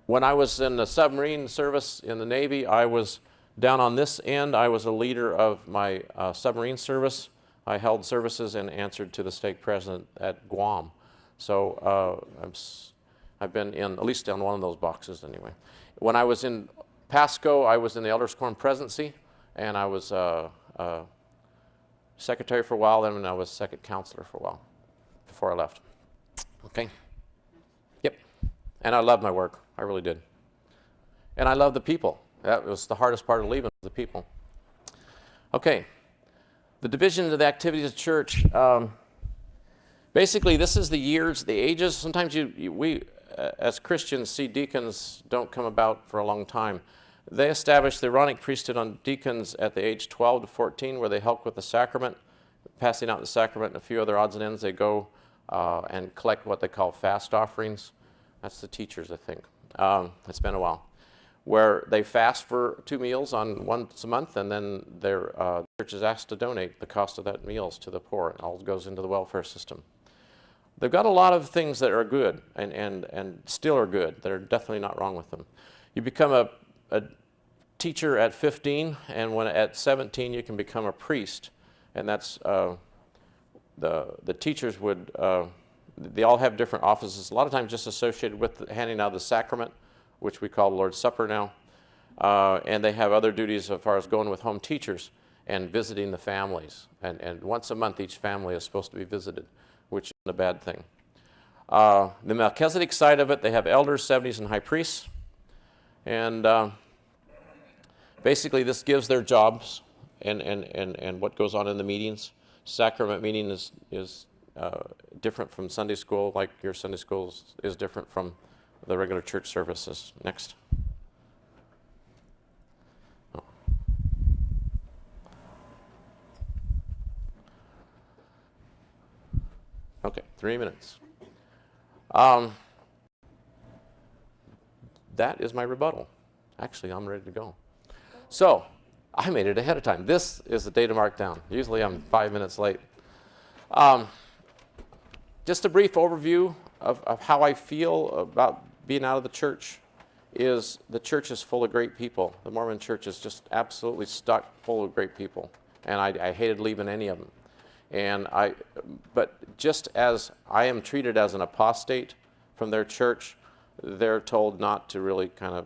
When I was in the submarine service in the Navy, I was down on this end. I was a leader of my submarine service. I held services and answered to the stake president at Guam. So I've been in, at least on one of those boxes anyway. When I was in Pasco, I was in the Elders Quorum presidency, and I was secretary for a while, then I was second counselor for a while before I left. Okay? Yep. And I loved my work. I really did. And I loved the people. That was the hardest part of leaving, the people. Okay. The division of the activities of church. Basically, this is the years, the ages. Sometimes we, as Christians, see deacons don't come about for a long time. They established the Aaronic priesthood on deacons at the age 12 to 14, where they help with the sacrament, passing out the sacrament, and a few other odds and ends. They go and collect what they call fast offerings. That's the teachers, I think. It's been a while. Where they fast for 2 meals once a month, and then their church is asked to donate the cost of that meals to the poor. It all goes into the welfare system. They've got a lot of things that are good and still are good. That are definitely not wrong with them. You become a teacher at 15, and when at 17 you can become a priest, and that's the teachers would they all have different offices. A lot of times just associated with handing out the sacrament, which we call the Lord's Supper now, and they have other duties as far as going with home teachers and visiting the families. And once a month, each family is supposed to be visited, which isn't a bad thing. The Melchizedek side of it, they have elders, 70s, and high priests. And basically, this gives their jobs and what goes on in the meetings. Sacrament meeting is different from Sunday school, like your Sunday school is different from the regular church services. Next. Oh. Okay, 3 minutes. That is my rebuttal. Actually, I'm ready to go. So, I made it ahead of time. This is the data marked down. Usually I'm 5 minutes late. Just a brief overview of how I feel about being out of the church is the church is full of great people. The Mormon church is just absolutely stuck full of great people. And I hated leaving any of them. But just as I am treated as an apostate from their church, they're told not to really kind of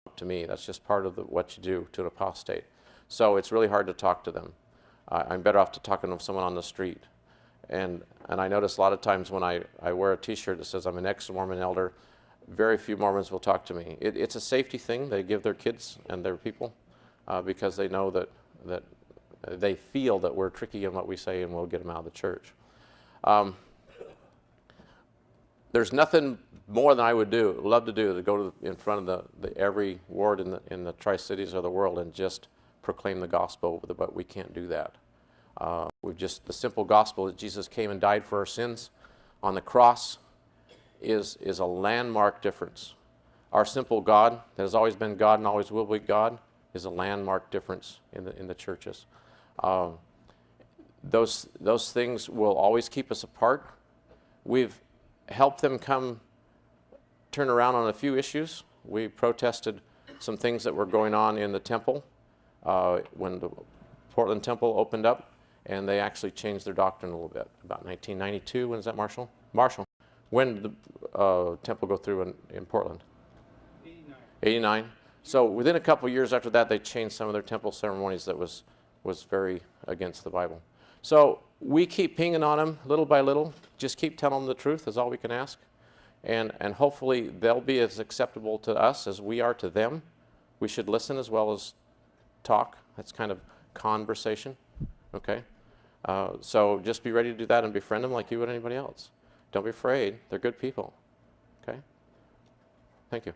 talk to me. That's just part of what you do to an apostate. So it's really hard to talk to them. I'm better off to talking to someone on the street. And I notice a lot of times when I wear a t-shirt that says I'm an ex-Mormon elder, very few Mormons will talk to me. It's a safety thing they give their kids and their people because they know that they feel that we're tricky in what we say and we'll get them out of the church. There's nothing more than I would love to do, to go in front of every ward in the Tri-Cities of the world and just proclaim the gospel, but we can't do that. The simple gospel that Jesus came and died for our sins on the cross is a landmark difference. Our simple God, that has always been God and always will be God, is a landmark difference in the churches. Those things will always keep us apart. We've helped them turn around on a few issues. We protested some things that were going on in the temple when the Portland temple opened up, and they actually changed their doctrine a little bit. About 1992, when is that, Marshall? Marshall, when did the temple go through in Portland? 89. 89. So within a couple of years after that, they changed some of their temple ceremonies that was very against the Bible. So we keep pinging on them little by little. Just keep telling them the truth is all we can ask. And hopefully they'll be as acceptable to us as we are to them. We should listen as well as talk. That's kind of conversation. Okay? So just be ready to do that and befriend them like you would anybody else. Don't be afraid. They're good people. Okay? Thank you.